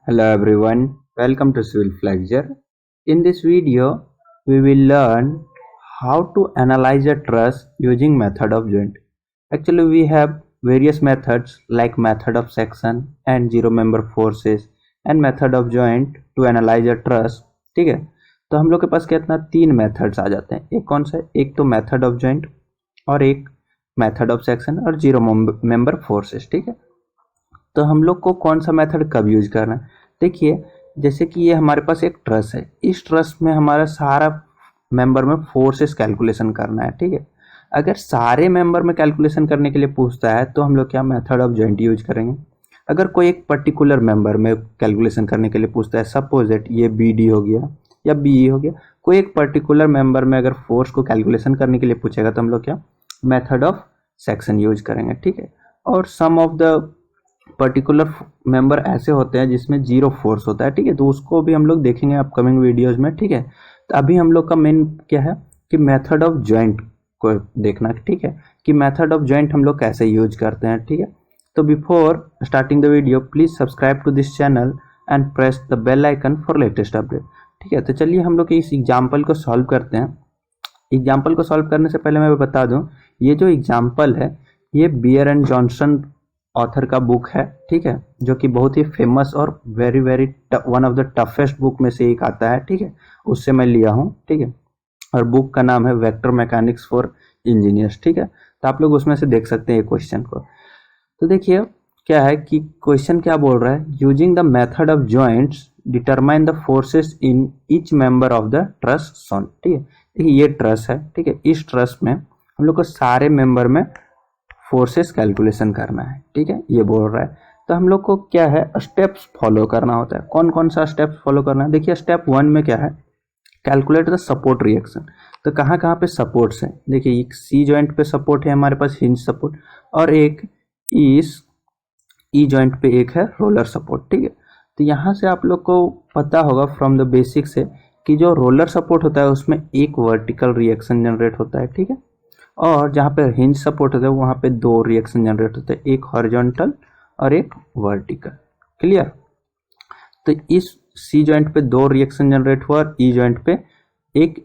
Hello everyone, welcome to Civil Flexure. In this video, we will learn how to analyze a truss using method of joint. Actually, we have various methods like method of section and zero member forces and method of joint to analyze a truss. ठीक है, तो हम लोग के पास कितना तीन methods आ जाते हैं. एक कौन सा, एक तो मेथड ऑफ जॉइंट और एक मेथड ऑफ सेक्शन और जीरो मेंबर फोर्सेस. ठीक है, तो हम लोग को कौन सा मेथड कब यूज करना है. देखिए, जैसे कि ये हमारे पास एक ट्रस है, इस ट्रस में हमारा सारा मेंबर में फोर्सेस कैलकुलेशन करना है. ठीक है, अगर सारे मेंबर में कैलकुलेशन करने के लिए पूछता है तो हम लोग क्या मेथड ऑफ जॉइंट यूज करेंगे. अगर कोई एक पर्टिकुलर मेंबर में कैलकुलेशन करने के लिए पूछता है, सपोज दैट ये बी डी हो गया या बी ई हो गया, कोई एक पर्टिकुलर मेंबर में अगर फोर्स को कैलकुलेशन करने के लिए पूछेगा तो हम लोग क्या मेथड ऑफ सेक्शन यूज करेंगे. ठीक है, और सम ऑफ द पर्टिकुलर मेंबर ऐसे होते हैं जिसमें जीरो फोर्स होता है. ठीक है, तो उसको भी हम लोग देखेंगे अपकमिंग वीडियोज में. ठीक है, तो अभी हम लोग का मेन क्या है कि मेथड ऑफ जॉइंट को देखना. ठीक है, कि मेथड ऑफ जॉइंट हम लोग कैसे यूज करते हैं. ठीक है, तो before starting the video please subscribe to this channel and press the bell icon for latest update. ठीक है, तो चलिए हम लोग इस एग्जाम्पल को सॉल्व करते हैं. एग्जाम्पल को सॉल्व करने से पहले मैं बता दूं, ये जो एग्जाम्पल है ये बियर एंड जॉनसन ऑथर का बुक है. ठीक है, जो कि बहुत ही फेमस और very very one of the toughest book में से एक आता है. ठीक है, उससे मैं लिया हूँ. ठीक है, और बुक का नाम है वेक्टर मैकेनिक्स फॉर इंजीनियर्स. ठीक है, तो आप लोग उसमें से देख सकते हैं ये क्वेश्चन को. तो देखिए क्या है कि क्वेश्चन क्या बोल रहा है, using the method of joints determine the forces in each member of the truss shown. ठीक है, देखिए ये ट्रस है. ठीक है, इस ट्रस में हम लोग को सारे मेंबर में फोर्सेस कैलकुलेशन करना है. ठीक है, ये बोल रहा है. तो हम लोग को क्या है स्टेप्स फॉलो करना होता है. कौन कौन सा स्टेप्स फॉलो करना है. देखिए स्टेप 1 में क्या है, कैलकुलेट द सपोर्ट रिएक्शन. तो कहाँ कहाँ पे सपोर्ट्स हैं. देखिए एक सी जॉइंट पे सपोर्ट है हमारे पास, हिंज सपोर्ट, और एक इस ई जॉइंट पे एक है रोलर सपोर्ट. ठीक है, तो यहाँ से आप लोग को पता होगा फ्रॉम द बेसिक से कि जो रोलर सपोर्ट होता है उसमें एक वर्टिकल रिएक्शन जनरेट होता है. ठीक है, और जहाँ पे हिंज सपोर्ट होता है वहाँ पे दो रिएक्शन जनरेट होते हैं, एक हॉरिजॉन्टल और एक वर्टिकल. क्लियर. तो इस सी जॉइंट पे दो रिएक्शन जनरेट हुआ और ई जॉइंट पे एक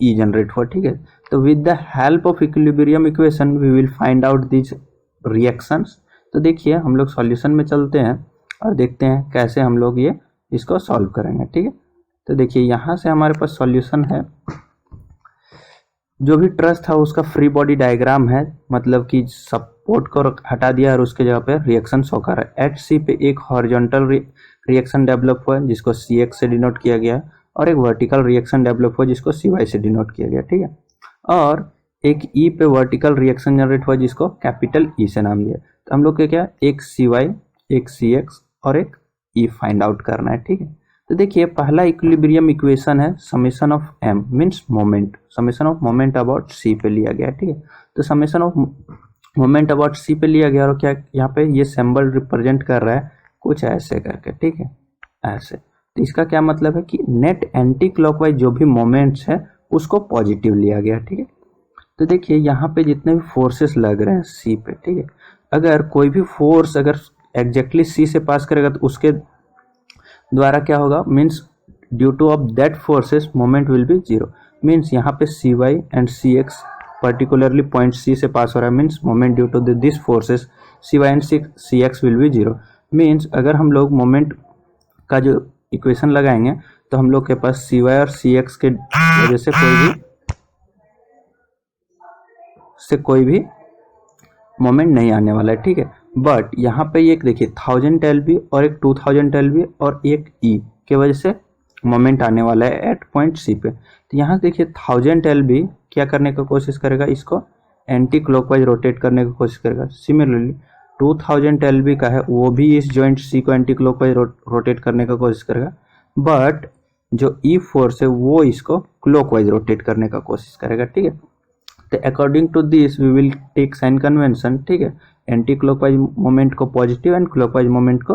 ई जनरेट हुआ. ठीक है, तो with the help of equilibrium equation we will find out this reactions. तो देखिए हम लोग सॉल्यूशन में चलते हैं और देखते हैं कैसे हम लोग ये इसको सॉल्व करेंगे. ठीक है, तो देखिए यहाँ से हमारे पास सॉल्यूशन है. जो भी ट्रस था उसका फ्री बॉडी डायग्राम है, मतलब कि सपोर्ट को हटा दिया और उसके जगह पे रिएक्शन शो कर रहा है. एट सी पे एक हॉरिजॉन्टल रिएक्शन डेवलप हुआ है जिसको सी एक्स से डिनोट किया गया, और एक वर्टिकल रिएक्शन डेवलप हुआ जिसको सी वाई से डिनोट किया गया. ठीक है, और एक ई पे वर्टिकल रिएक्शन जनरेट हुआ जिसको कैपिटल ई से नाम दिया. तो हम लोग के क्या एक सी वाई, एक सी एक्स और एक ई फाइंड आउट करना है. ठीक है, तो देखिए पहला इक्विलिब्रियम इक्वेशन है summation of M means moment, summation of moment about C पे लिया गया. ठीक है, तो summation of moment about C पे लिया गया और क्या यहाँ पे ये सिंबल रिप्रेजेंट कर रहा है कुछ ऐसे करके. ठीक है, ऐसे. तो इसका क्या मतलब है कि नेट एंटी क्लॉकवाइज जो भी मोमेंट्स है उसको पॉजिटिव लिया गया. ठीक है, तो देखिए यहाँ पे जितने भी फोर्सेस लग रहे हैं सी पे. ठीक है, अगर कोई भी फोर्स अगर एग्जैक्टली सी से पास करेगा तो उसके द्वारा क्या होगा, means due to of that forces moment will be zero. Means यहाँ पे C Y and C X particularly point C से पास हो रहा है, means moment due to this forces C Y and C X will be zero. Means अगर हम लोग moment का जो इक्वेशन लगाएंगे तो हम लोग के पास सी वाई और सी एक्स के वजह से कोई भी मोमेंट नहीं आने वाला है. ठीक है, बट यहाँ पे एक देखिए 1000 LB और एक 2000 LB और एक ई के वजह से मोमेंट आने वाला है एट पॉइंट सी पे. तो यहाँ देखिए 1000 LB क्या करने का कोशिश करेगा, इसको एंटी क्लॉकवाइज रोटेट करने की कोशिश करेगा. सिमिलरली 2000 LB का है वो भी इस जॉइंट सी को एंटी क्लॉकवाइज रोटेट करने का कोशिश करेगा, बट जो ई फोर्स है वो इसको क्लॉकवाइज रोटेट करने का कोशिश करेगा. ठीक है, तो according to this we will take sign convention. ठीक है, एंटी क्लॉकवाइज मोमेंट को पॉजिटिव एंड क्लॉकवाइज मोमेंट को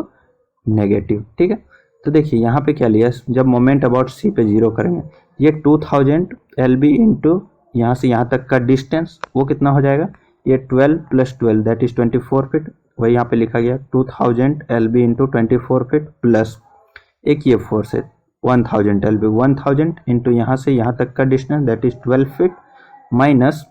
नेगेटिव. ठीक है, तो देखिए यहाँ पे क्या लिया, जब मोमेंट अबाउट सी पे जीरो करेंगे ये 2000 LB इंटू यहाँ से यहाँ तक का डिस्टेंस वो कितना हो जाएगा, ये 12 + 12 दैट इज 24 फीट. वही यहाँ पे लिखा गया 2000 LB इंटू 24 फीट प्लस एक ये फोर्स है 1000 LB, 1000 इंटू यहाँ से यहाँ तक का distance that is 12 feet minus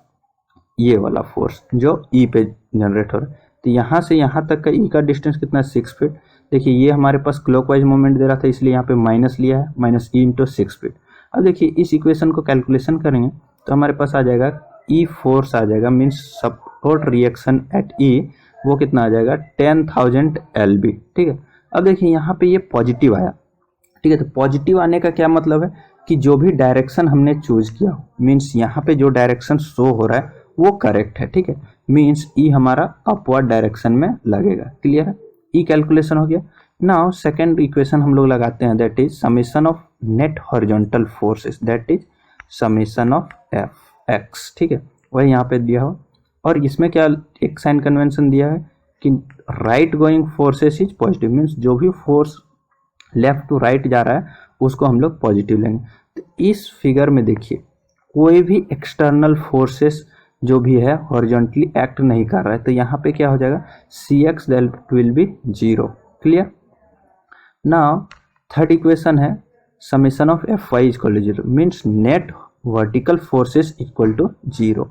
ये वाला फोर्स जो ई पे जनरेट हो रहा है। तो यहाँ से यहाँ तक का ई का डिस्टेंस कितना है 6 फीट। देखिए ये हमारे पास क्लॉकवाइज मोमेंट दे रहा था इसलिए यहाँ पे माइनस लिया है, माइनस ई इंटू 6 फीट। अब देखिए इस इक्वेशन को कैलकुलेशन करेंगे तो हमारे पास आ जाएगा ई फोर्स आ जाएगा, मीन्स सपोर्ट रिएक्शन एट ई, वो कितना आ जाएगा 10,000 LB। ठीक है, अब देखिए यहाँ पे ये पॉजिटिव आया। ठीक है, तो पॉजिटिव आने का क्या मतलब है कि जो भी डायरेक्शन हमने चूज किया मीन्स यहाँ पे जो डायरेक्शन शो हो रहा है वो करेक्ट है। ठीक है, मीन्स ई हमारा अपवर्ड डायरेक्शन में लगेगा। क्लियर है, ई कैलकुलेशन हो गया। नाउ सेकेंड इक्वेशन हम लोग लगाते हैं that is summation of net horizontal forces that is summation of F x. ठीक है, वही यहाँ पे दिया हो और इसमें क्या एक साइन कन्वेंशन दिया है कि right going forces is positive, means जो भी फोर्स लेफ्ट टू राइट जा रहा है उसको हम लोग पॉजिटिव लेंगे। तो इस फिगर में देखिए कोई भी एक्सटर्नल फोर्सेस जो भी है हॉरिजॉन्टली एक्ट नहीं कर रहा है, तो यहाँ पे क्या हो जाएगा Cx that will be 0। Clear. Now third equation है summation of Fy equal to 0, means net vertical forces equal to 0।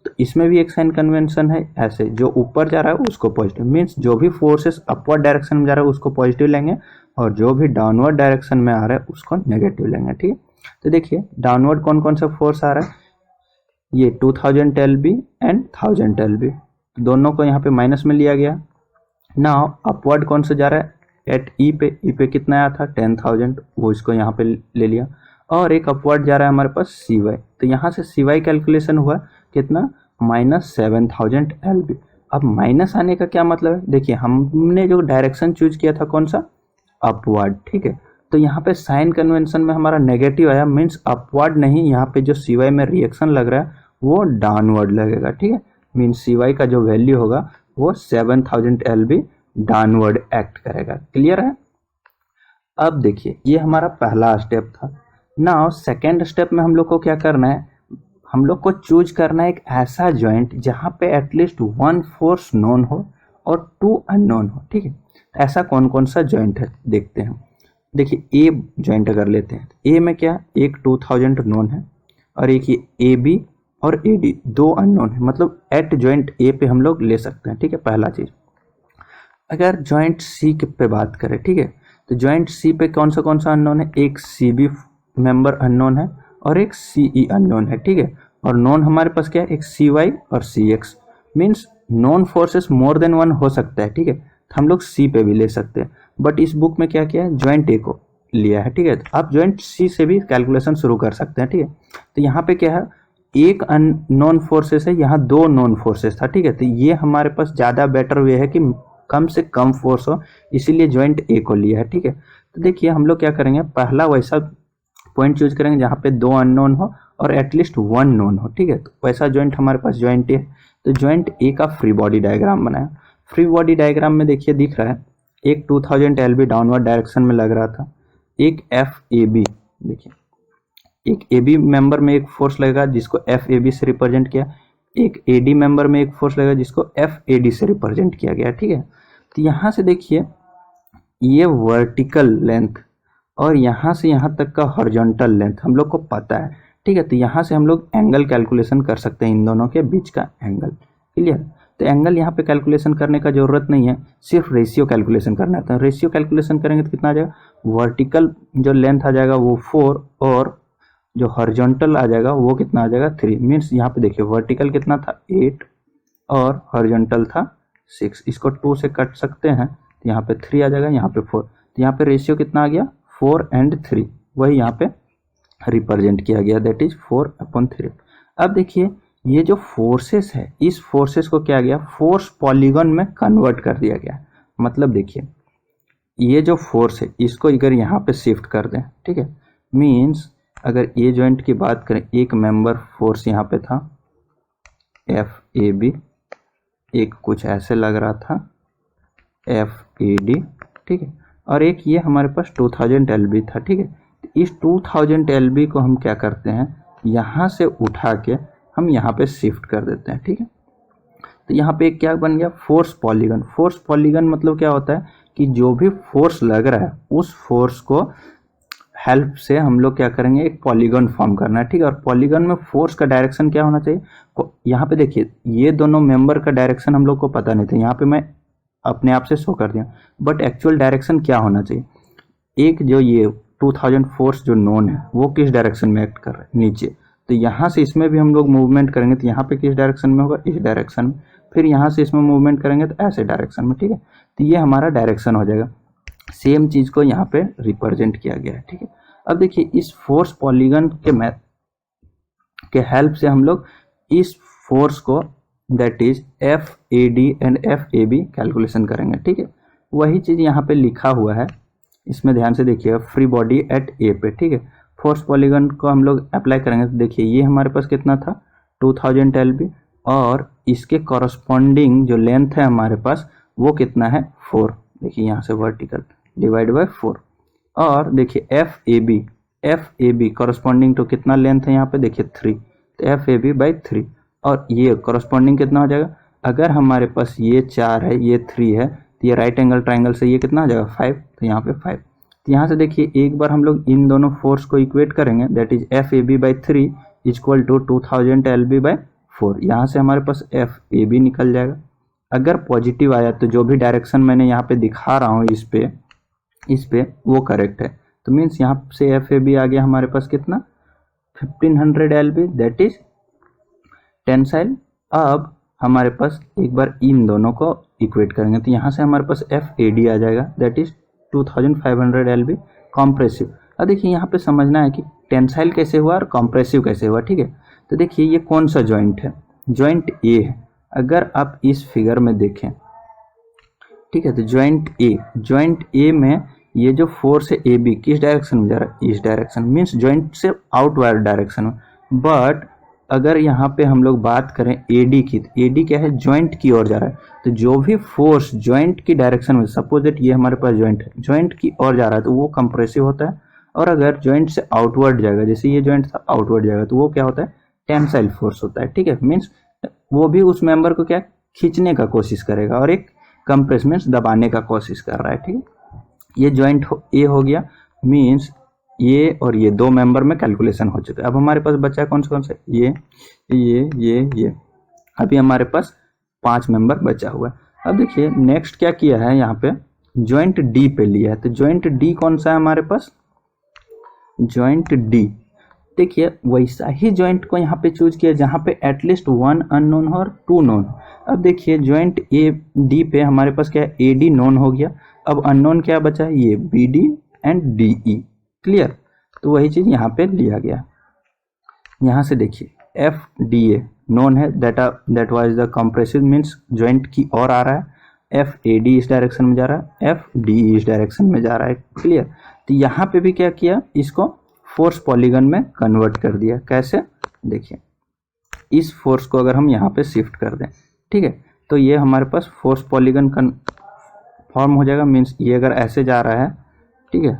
तो इसमें भी एक साइन कन्वेंशन है, ऐसे जो ऊपर जा रहा है उसको पॉजिटिव, मीन्स जो भी फोर्सेस अपवर्ड डायरेक्शन में जा रहा है उसको पॉजिटिव लेंगे और जो भी डाउनवर्ड डायरेक्शन में आ रहा है उसको नेगेटिव लेंगे। ठीक है, तो देखिए डाउनवर्ड कौन कौन सा फोर्स आ रहा है, ये 2000 LB एंड 1000 LB, दोनों को यहाँ पे माइनस में लिया गया। नाउ अपवर्ड कौन सा जा रहा है एट ई पे कितना आया था 10,000, वो इसको यहाँ पे ले लिया। और एक अपवर्ड जा रहा है हमारे पास CY, तो यहाँ से CY कैलकुलेशन हुआ कितना -7000 LB। अब माइनस आने का क्या मतलब है, देखिए हमने जो डायरेक्शन चूज किया था कौन सा अपवर्ड। ठीक है, तो यहाँ पे साइन कन्वेंशन में हमारा नेगेटिव आया, मीन्स अपवर्ड नहीं, यहाँ पे जो CY में रिएक्शन लग रहा है वो डाउनवर्ड लगेगा। ठीक है, मीन्स CY का जो वैल्यू होगा वो 7000 LB डाउनवर्ड एक्ट करेगा। क्लियर है। अब देखिए ये हमारा पहला स्टेप था। नाउ सेकेंड स्टेप में हम लोग को क्या करना है, हम लोग को चूज करना है एक ऐसा जॉइंट जहाँ पे एटलीस्ट 1 फोर्स नोन हो और 2 अननोन हो। ठीक है, ऐसा कौन कौन सा जॉइंट है देखते हैं। देखिए ए जॉइंट अगर लेते हैं, ए में क्या एक 2000 नोन है और एक ये AB और AD 2 अननोन है, मतलब एट जॉइंट ए पे हम लोग ले सकते हैं। ठीक है, पहला चीज। अगर जॉइंट सी पे बात करें, ठीक है, तो जॉइंट सी पे कौन सा अननोन है, एक CB मेंबर अननोन है और एक CE अननोन है। ठीक है, और नोन हमारे पास क्या है एक CY और CX, means non forces more than 1 हो सकता है। ठीक है, तो हम लोग सी पे भी ले सकते हैं, बट इस बुक में क्या किया है जॉइंट ए को लिया है। ठीक है, तो आप जॉइंट सी से भी कैलकुलेशन शुरू कर सकते हैं। ठीक है, तो यहाँ पे क्या है एक नॉन फोर्सेस है, यहाँ 2 नॉन फोर्सेस था। ठीक है, तो ये हमारे पास ज़्यादा बेटर वे है कि कम से कम फोर्स हो, इसीलिए जॉइंट ए को लिया है। ठीक है, तो देखिए हम लोग क्या करेंगे, पहला वैसा पॉइंट चूज करेंगे जहाँ पे 2 अननोन हो और एटलीस्ट 1 नोन हो। ठीक है, तो वैसा जॉइंट हमारे पास जॉइंट ए है। तो जॉइंट ए का फ्री बॉडी डायग्राम बनाया। फ्री बॉडी डायग्राम में देखिए दिख रहा है एक 2000 LB डाउनवर्ड डायरेक्शन में लग रहा था, एक FAB, देखिए एक AB मेंबर में एक फोर्स लगेगा जिसको FAB से रिप्रेजेंट किया, एक AD मेंबर में एक फोर्स लगेगा जिसको FAD से रिप्रेजेंट किया गया। ठीक है, तो यहाँ से देखिए ये वर्टिकल लेंथ और यहाँ से यहाँ तक का हॉरिजॉन्टल लेंथ हम लोग को पता है। ठीक है, तो यहाँ से हम लोग एंगल कैलकुलेशन कर सकते हैं, इन दोनों के बीच का एंगल। क्लियर, तो एंगल यहाँ पे कैलकुलेशन करने का जरूरत नहीं है, सिर्फ रेशियो कैलकुलेशन करना है। तो रेशियो कैलकुलेशन करेंगे तो कितना आ जाएगा, वर्टिकल जो लेंथ आ जाएगा वो 4 और जो हॉरिजॉन्टल आ जाएगा वो कितना आ जाएगा 3, मीन्स यहाँ पे देखिए वर्टिकल कितना था 8 और हॉरिजॉन्टल था 6, इसको 2 से कट सकते हैं तो यहाँ पे 3 आ जाएगा, यहाँ पे 4, तो यहाँ पे रेशियो कितना आ गया 4 and 3, वही यहाँ पे रिप्रेजेंट किया गया दैट इज 4/3। अब देखिए ये जो फोर्सेस है इस फोर्सेस को क्या गया फोर्स पॉलीगन में कन्वर्ट कर दिया गया। मतलब देखिए ये जो फोर्स है इसको अगर यहाँ पे शिफ्ट कर दें, ठीक है, मीन्स अगर ये जॉइंट की बात करें एक मेंबर फोर्स यहाँ पे था FAB, एक कुछ ऐसे लग रहा था FAD, ठीक है, और एक ये हमारे पास 2000 LB था। ठीक है, इस 2000 LB को हम क्या करते हैं यहाँ से उठा के हम यहाँ पे शिफ्ट कर देते हैं। ठीक है, तो यहाँ पे क्या बन गया फोर्स पॉलीगन। फोर्स पॉलीगन मतलब क्या होता है कि जो भी फोर्स लग रहा है उस फोर्स को हेल्प से हम लोग क्या करेंगे, एक पॉलीगन फॉर्म करना है, ठीक है। और पॉलीगन में फोर्स का डायरेक्शन क्या होना चाहिए, यहाँ पे देखिए ये दोनों मेंबर का डायरेक्शन हम लोग को पता नहीं था, यहाँ पे मैं अपने आप से शो कर दिया, बट एक्चुअल डायरेक्शन क्या होना चाहिए, एक जो ये 2000 फोर्स जो नोन है वो किस डायरेक्शन में एक्ट कर रहा है, नीचे, तो यहाँ से इसमें भी हम लोग मूवमेंट करेंगे तो यहाँ पे किस डायरेक्शन में होगा, इस डायरेक्शन में, फिर यहाँ से इसमें मूवमेंट करेंगे तो ऐसे डायरेक्शन में, ठीक है। तो ये हमारा डायरेक्शन हो जाएगा, सेम चीज को यहाँ पे रिप्रेजेंट किया गया है, ठीक है। अब देखिए इस फोर्स पॉलीगन के मैथ के हेल्प से हम लोग इस फोर्स को that is F A D and F A B calculation करेंगे, ठीक है। वही चीज यहाँ पे लिखा हुआ है, इसमें ध्यान से देखिए, फ्री बॉडी एट ए पे, ठीक है। फोर्स पॉलीगन को हम लोग अप्लाई करेंगे तो देखिए ये हमारे पास कितना था 2000 LB, और इसके कॉरस्पॉन्डिंग जो लेंथ है हमारे पास वो कितना है 4, देखिए यहाँ से वर्टिकल डिवाइड बाय 4, और देखिए F A B corresponding to कितना लेंथ है यहाँ पे देखिए 3, तो एफ ए बी बाई 3, और ये कॉरस्पॉन्डिंग कितना हो जाएगा, अगर हमारे पास ये 4 है ये 3 है तो ये राइट एंगल ट्राइंगल से ये कितना आ जाएगा 5, तो यहाँ पे 5, तो यहाँ से देखिए एक बार हम लोग इन दोनों फोर्स को इक्वेट करेंगे that is F A B by 3 equal to 2000 LB by 4, यहाँ से हमारे पास एफ ए बी निकल जाएगा। अगर पॉजिटिव आया तो जो भी डायरेक्शन मैंने यहाँ पे दिखा रहा हूँ इस पे वो करेक्ट है, तो मीन्स यहाँ से एफ ए बी आ गया हमारे पास कितना 1500 LB दैट इज टेंसाइल। अब हमारे पास एक बार इन दोनों को इक्वेट करेंगे तो यहाँ से हमारे पास एफ ए डी आ जाएगा दैट इज 2500 LB कॉम्प्रेसिव। अब देखिए यहाँ पे समझना है कि टेंसाइल कैसे हुआ और कॉम्प्रेसिव कैसे हुआ, ठीक है। तो देखिए ये कौन सा जॉइंट है, जॉइंट ए है, अगर आप इस फिगर में देखें, ठीक है, तो जॉइंट ए में ये जो फोर्स है ए बी किस डायरेक्शन में जा रहा है, इस डायरेक्शन, मीन्स जॉइंट से आउटवर्ड डायरेक्शन में। बट अगर यहाँ पे हम लोग बात करें एडी की, तो एडी क्या है, जॉइंट की ओर जा रहा है, तो जो भी फोर्स जॉइंट की डायरेक्शन में, सपोज दैट ये हमारे पास जॉइंट है, जॉइंट की ओर जा रहा है तो वो कंप्रेसिव होता है, और अगर जॉइंट से आउटवर्ड जाएगा, जैसे ये जॉइंट था आउटवर्ड जाएगा, तो वो क्या होता है, टेंसाइल फोर्स होता है, ठीक है। मीन्स वो भी उस मेंबर को क्या खींचने का कोशिश करेगा, और एक कंप्रेस मीन्स दबाने का कोशिश कर रहा है, ठीक है। ये जॉइंट ए हो गया, मीन्स ये और ये दो मेंबर में कैलकुलेशन हो चुका है। अब हमारे पास बचा कौन से ये अभी हमारे पास 5 मेंबर बचा हुआ है। अब देखिए नेक्स्ट क्या किया है, यहाँ पे जॉइंट डी पे लिया है, तो जॉइंट डी कौन सा है हमारे पास, जॉइंट डी, देखिए वैसा ही जॉइंट को यहाँ पे चूज किया जहाँ पे एटलीस्ट 1 अननोन हो और 2 नोन। अब देखिए जॉइंट ए डी पे हमारे पास क्या है, ए डी नोन हो गया, अब अननोन क्या बचा है, ये B D and D E, clear. तो वही चीज यहाँ पे लिया गया, यहाँ से देखिए एफ डी ए नोन है, that was the compressive, means joint की ओर आ रहा है, एफ ए डी इस डायरेक्शन में जा रहा है, एफ डी ई इस डायरेक्शन में जा रहा है, क्लियर। तो यहाँ पे भी क्या किया, इसको फोर्स पॉलीगन में कन्वर्ट कर दिया, कैसे देखिए, इस फोर्स को अगर हम यहाँ पे शिफ्ट कर दें, ठीक है, तो ये हमारे पास फोर्स पॉलीगन फॉर्म हो जाएगा, मीन्स ये अगर ऐसे जा रहा है, ठीक है,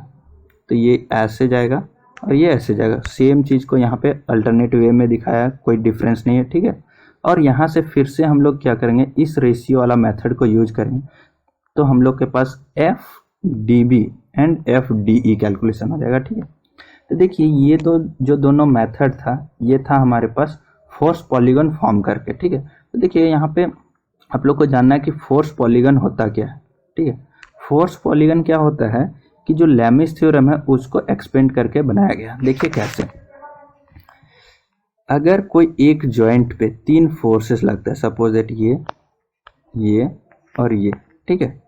तो ये ऐसे जाएगा और ये ऐसे जाएगा, सेम चीज को यहाँ पे अल्टरनेट वे में दिखाया है, कोई डिफरेंस नहीं है, ठीक है। और यहाँ से फिर से हम लोग क्या करेंगे, इस रेशियो वाला मेथड को यूज करेंगे, तो हम लोग के पास F D B and F D E calculation हो जाएगा, ठीक है। तो देखिए ये जो दोनों मेथड था, ये था हमारे पास फोर्स पॉलीगन फॉर्म करके, ठीक है। तो देखिए यहाँ पे आप लोग को जानना है कि फोर्स पॉलीगन होता क्या है, ठीक है। फोर्स पॉलीगन क्या होता है कि जो लैमिस थ्योरम है उसको एक्सपेंड करके बनाया गया। देखिए कैसे, अगर कोई एक जॉइंट पे 3 फोर्सेस लगता है, सपोज दैट ये और ये, ठीक है,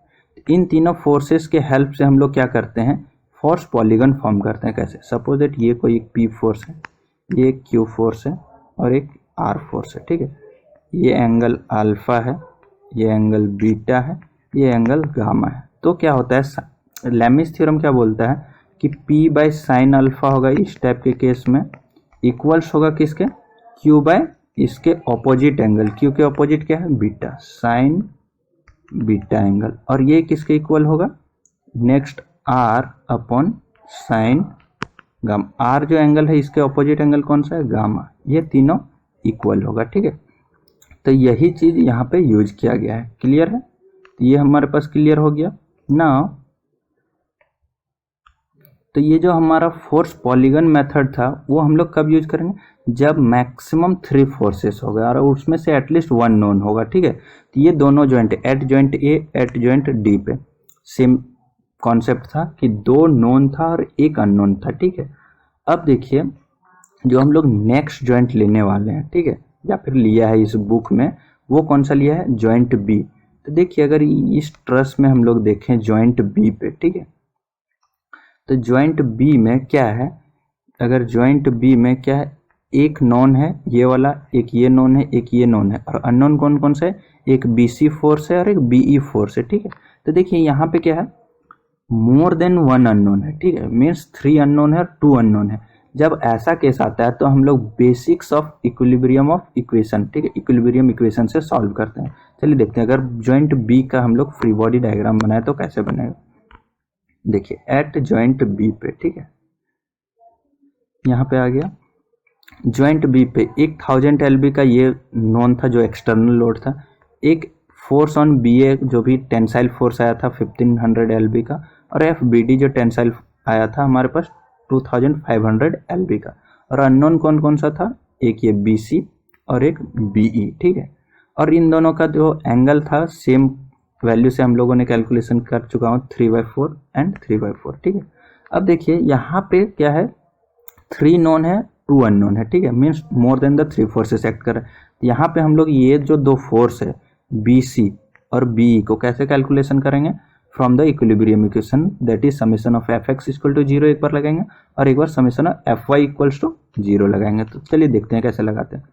इन तीनों फोर्सेस के हेल्प से हम लोग क्या करते हैं, फोर्स पॉलीगन फॉर्म करते हैं। कैसे, सपोज दैट ये कोई पी फोर्स है, ये क्यू फोर्स है और एक आर फोर्स है, ठीक है, ये एंगल अल्फा है, ये एंगल बीटा है, ये एंगल गामा है। तो क्या होता है, लैमिस थ्योरम क्या बोलता है कि P बाय साइन अल्फा होगा इस टाइप के केस में, इक्वल्स होगा किसके, Q बाय इसके ऑपोजिट एंगल, Q के ऑपोजिट क्या है, बीटा, साइन बीटा एंगल, और ये किसके इक्वल होगा, next R upon sine gamma, R जो एंगल है इसके ऑपोजिट एंगल कौन सा है, गामा, ये तीनों इक्वल होगा, ठीक है। तो यही चीज यहाँ पे यूज किया गया है, क्लियर है। तो ये हमारे पास क्लियर हो गया। ना तो ये जो हमारा फोर्स पॉलीगन मेथड था वो हम लोग कब यूज करेंगे, जब मैक्सिमम 3 फोर्सेस हो गए और उसमें से एटलीस्ट 1 नोन होगा। ठीक है, तो ये दोनों जॉइंट एट जॉइंट ए एट जॉइंट डी पे सेम कॉन्सेप्ट था कि 2 नोन था और 1 अननोन था। ठीक है, अब देखिए जो हम लोग नेक्स्ट जॉइंट लेने वाले हैं, ठीक है, या फिर लिया है इस बुक में, वो कौन सा लिया है, जॉइंट बी। तो देखिए अगर इस ट्रस में हम लोग देखें जॉइंट बी पे, ठीक है, तो जॉइंट बी में क्या है, अगर जॉइंट बी में क्या है, एक नॉन है ये वाला, एक ये नॉन है, एक ये नॉन है, और अननोन कौन कौन सा है, एक बीसी फोर्स है और एक बीई फोर्स है। ठीक है, तो देखिए यहाँ पे क्या है, मोर देन 1 अननोन है। ठीक है, मीन्स 3 अननोन है और 2 अननोन है। जब ऐसा केस आता है तो हम लोग basics of equilibrium of equation, ठीक है, इक्विलिब्रियम इक्वेशन से सॉल्व करते हैं। चलिए देखते हैं, अगर जॉइंट बी का हम लोग फ्री बॉडी डायग्राम बनाए तो कैसे बनेगा। देखिए एट जॉइंट बी पे, ठीक है, यहाँ पे आ गया जॉइंट बी पे एक 1000 एलबी का ये नॉन था जो एक्सटर्नल लोड था, एक फोर्स ऑन बी ए जो भी टेंसाइल फोर्स आया था 1500 एलबी का, और एफ बी डी जो टेंसाइल आया था हमारे पास 2500 एलबी का, और अननोन कौन कौन सा था, एक ये बी सी और एक बी ई। ठीक है, और इन दोनों का जो एंगल था सेम वैल्यू से हम लोगों ने कैलकुलेशन कर चुका हूँ 3/4 एंड 3/4। ठीक है, अब देखिए यहाँ पे क्या है, 3 नोन है 2 अननोन है। ठीक है, means more than the 3 forces act कर रहे हैं। यहाँ पे हम लोग ये जो 2 फोर्स है बी सी और बी को कैसे कैलकुलेशन करेंगे, from the equilibrium equation that is summation of F X equal to 0 एक बार लगाएंगे और एक बार summation of F Y equals to 0 लगाएंगे। तो चलिए देखते हैं कैसे लगाते हैं।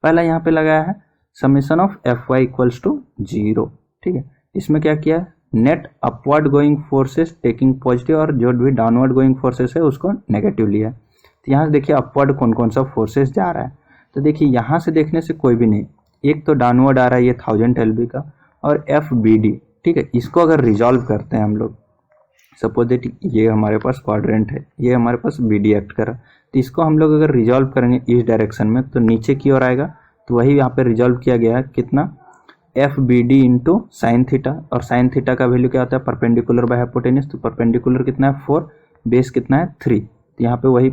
पहला यहाँ पे लगाया है summation of F Y equals to 0। ठीक है, इसमें क्या किया है, net upward going forces taking positive और जो भी डाउनवर्ड गोइंग फोर्सेस है उसको नेगेटिव लिया है। तो यहाँ से देखिए अपवर्ड कौन कौन सा फोर्सेस जा रहा है, तो देखिए यहाँ से देखने से कोई भी नहीं, एक तो डाउनवर्ड आ रहा है ये 1000 एलबी का और एफ बी डी। ठीक है, इसको अगर रिजॉल्व करते हैं हम लोग, सपोज दैट ये हमारे पास क्वाड्रेंट है, ये हमारे पास बी डी एक्ट कर रहा है, तो इसको हम लोग अगर रिजॉल्व करेंगे इस डायरेक्शन में तो नीचे की ओर आएगा, तो वही यहाँ पे रिजॉल्व किया गया है कितना, F B D into sine theta, और साइन थीटा का वैल्यू क्या होता है, परपेंडिकुलर बाय हाइपोटेन्यूज, तो परपेंडिकुलर कितना है 4, बेस कितना है 3, तो यहाँ पे वही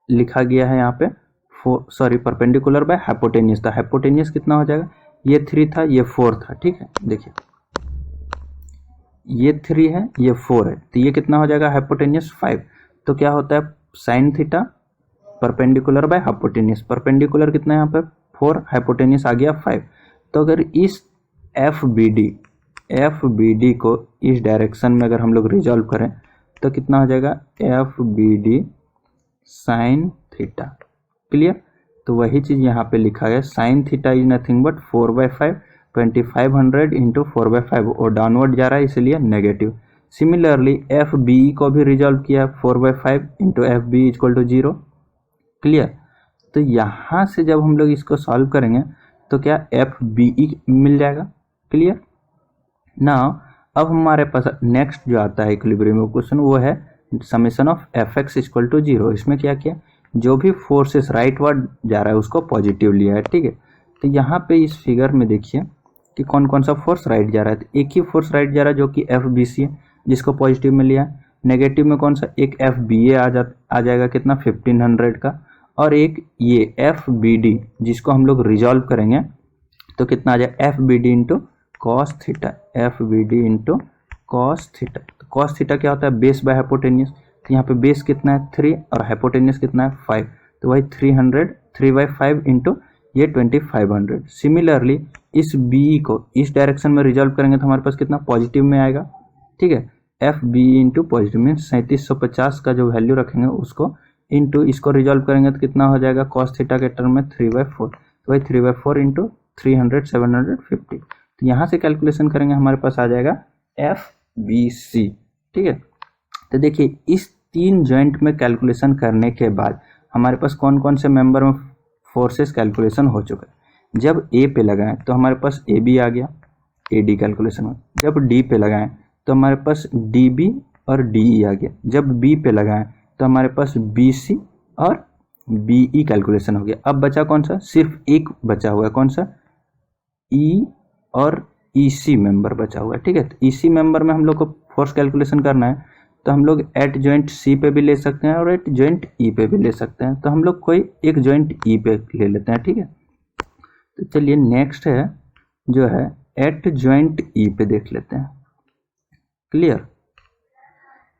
लिखा गया है यहाँ पे परपेंडिकुलर बाय हाइपोटेन्यूज, तो हाइपोटेन्यूज कितना हो जाएगा, ये 3 था ये 4 था। ठीक है, देखिए ये 3 है ये 4 है, तो ये कितना हो जाएगा हाइपोटेन्यूज 5, तो क्या होता है sine theta perpendicular by hypotenuse, perpendicular कितना है यहाँ पे 4, हाइपोटेन्यूज आ गया 5। तो अगर इस एफ बी डी को इस डायरेक्शन में अगर हम लोग रिजॉल्व करें तो कितना हो जाएगा, F B D sine theta. Clear, तो वही चीज़ यहाँ पे लिखा है, sine theta is nothing but 4/5, 2500 into 4/5, और डाउनवर्ड जा रहा है इसलिए नेगेटिव। सिमिलरली एफ बी को भी रिजॉल्व किया 4/5 into F B equal to 0। Clear, तो यहाँ से जब हम लोग इसको सॉल्व करेंगे तो क्या एफ बी ई मिल जाएगा। क्लियर, नाउ अब हमारे पास नेक्स्ट जो आता है इक्विलिब्रियम इक्वेशन वो है summation of F X equal to 0। इसमें क्या किया, जो भी फोर्सेस राइट वर्ड जा रहा है उसको पॉजिटिव लिया है। ठीक है, तो यहाँ पे इस फिगर में देखिए कि कौन कौन सा फोर्स राइट जा रहा है, तो एक ही फोर्स राइट जा रहा है जो कि एफ बी सी है जिसको पॉजिटिव में लिया है। नेगेटिव में कौन सा, एक एफ बी ए आ जाएगा कितना 1500 का, और एक ये एफ बी डी जिसको हम लोग रिजॉल्व करेंगे तो कितना आ जाएगा, F B D into cos theta, F B D into cos theta. तो कॉस थीटा क्या होता है, बेस बाय हाइपोटेन्यूज, तो यहाँ पे बेस कितना है 3 और हाइपोटेन्यूज कितना है 5, तो वही 3/5 इंटू ये 2500। सिमिलरली इस बी को इस डायरेक्शन में रिजॉल्व करेंगे तो हमारे पास कितना पॉजिटिव में आएगा। ठीक है, F B into positive means 3750 का जो वैल्यू रखेंगे उसको इंटू इसको रिजॉल्व करेंगे तो कितना हो जाएगा, कॉस थीटा के टर्म में 3/4, तो वही 3/4 इंटू 300 750। तो यहाँ से कैलकुलेशन करेंगे हमारे पास आ जाएगा एफ बी सी। ठीक है, तो देखिए इस 3 जॉइंट में कैलकुलेशन करने के बाद हमारे पास कौन कौन से मेंबर में फोर्सेस कैलकुलेशन हो चुका है। जब ए पे लगाएं तो हमारे पास ए बी आ गया, ए डी कैलकुलेशन हो, जब डी पे लगाएं तो हमारे पास डी बी और डी ई आ गया, जब बी पे लगाएं तो हमारे पास बी सी और बी ई कैलकुलेशन हो गया। अब बचा कौन सा, सिर्फ एक बचा हुआ है, कौन सा, ई और ईसी मेंबर बचा हुआ है, ठीक है। तो ईसी मेंबर में हम लोग को फोर्स कैलकुलेशन करना है, तो हम लोग एट जॉइंट सी पे भी ले सकते हैं और एट जॉइंट ई पे भी ले सकते हैं। तो हम लोग कोई एक जॉइंट ई पे ले लेते हैं, ठीक है। तो चलिए नेक्स्ट है जो है एट जॉइंट ई पे देख लेते हैं। क्लियर,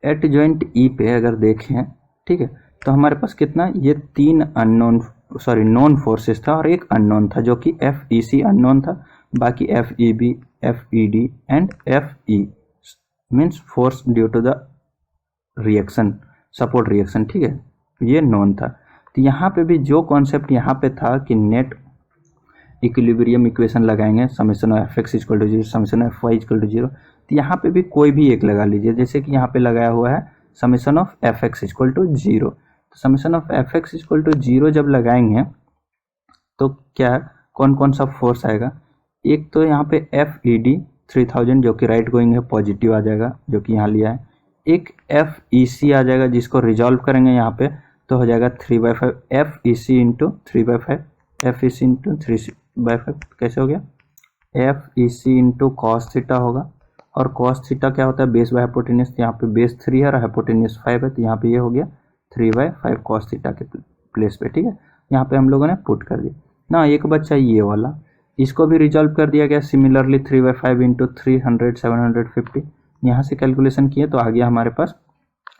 एट जॉइंट ई पे अगर देखें, ठीक है, तो हमारे पास कितना, ये तीन नॉन फोर्सेस था और एक अननोन था, जो कि एफ ई सी अननोन था, बाकी F E B, F E D and F E means force due to the reaction, support reaction, ठीक है, ये नोन था। तो यहाँ पे भी जो कॉन्सेप्ट यहाँ पे था कि नेट इक्विलिब्रियम इक्वेशन लगाएंगे, summation of F X equal to zero, summation of F Y equal to zero. तो यहाँ पे भी कोई भी एक लगा लीजिए, जैसे कि यहाँ पे लगाया हुआ है summation of F X equal to zero. तो summation of F X equal to zero जब लगाएंगे तो क्या कौन कौन सा फोर्स आएगा, एक तो यहाँ पे एफ ई डी 3000 जो कि राइट गोइंग है, पॉजिटिव आ जाएगा जो कि यहाँ लिया है। एक एफ ई सी आ जाएगा जिसको रिजॉल्व करेंगे यहाँ पे तो हो जाएगा 3/5 एफ ई सी इंटू 3/5, एफ ई सी इंटू 3/5 कैसे हो गया, एफ ई सी इंटू कॉस थीटा होगा। और कॉस थीटा क्या होता है, बेस बाय हाइपोटेन्यूज, यहाँ पे बेस 3 है और हाइपोटेन्यूज 5 है, तो यहाँ पे ये हो गया 3/5 कॉस थीटा के प्लेस पे, ठीक है। यहाँ पे हम लोगों ने पुट कर दिया ना। एक बच्चा ये वाला, इसको भी रिजॉल्व कर दिया गया सिमिलरली 3/5 इंटू 300 750। यहाँ से कैलकुलेशन किए तो आ गया हमारे पास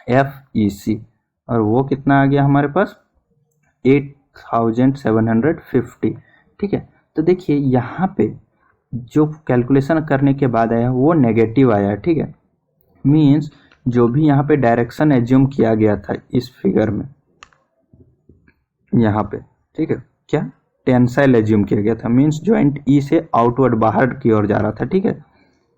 एफ ई सी, और वो कितना आ गया हमारे पास 8750, ठीक है। तो देखिए यहाँ पे जो कैलकुलेशन करने के बाद आया वो नेगेटिव आया, ठीक है। मीन्स जो भी यहाँ पे डायरेक्शन एज्यूम किया गया था इस फिगर में यहाँ पे, ठीक है, क्या टेंसाइल एज्यूम किया गया था, मीन्स जॉइंट ई से आउटवर्ड बाहर की ओर जा रहा था, ठीक है।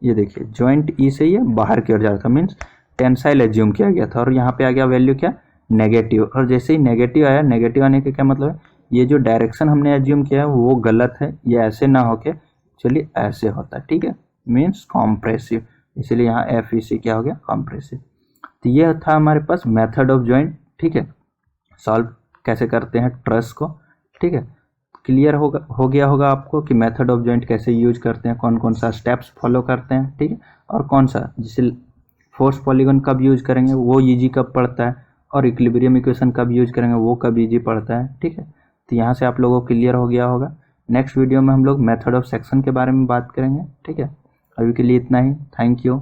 ये देखिए जॉइंट ई से ये बाहर की ओर जा रहा था, मीन्स टेंसाइल एज्यूम किया गया था, और यहाँ पे आ गया वैल्यू क्या, नेगेटिव। और जैसे ही नेगेटिव आया, नेगेटिव आने का क्या मतलब है, ये जो डायरेक्शन हमने एज्यूम किया है वो गलत है, ये ऐसे ना होके चलिए ऐसे होता है, ठीक है, मीन्स कॉम्प्रेसिव, इसलिए यहाँ एफ ई सी क्या हो गया, कॉम्प्रेसिव। तो ये था हमारे पास मेथड ऑफ जॉइंट, ठीक है, सॉल्व कैसे करते हैं ट्रस को, ठीक है। क्लियर हो गया होगा आपको कि मेथड ऑफ जॉइंट कैसे यूज करते हैं, कौन कौन सा स्टेप्स फॉलो करते हैं, ठीक है, और कौन सा जैसे फोर्स पॉलीगन कब यूज करेंगे वो ईजी कब पड़ता है, और इक्विलिब्रियम इक्वेशन कब यूज करेंगे वो कब ईजी पड़ता है, ठीक है। तो यहाँ से आप लोगों को क्लियर हो गया होगा। नेक्स्ट वीडियो में हम लोग मेथड ऑफ सेक्शन के बारे में बात करेंगे, ठीक है। अभी के लिए इतना ही, थैंक यू।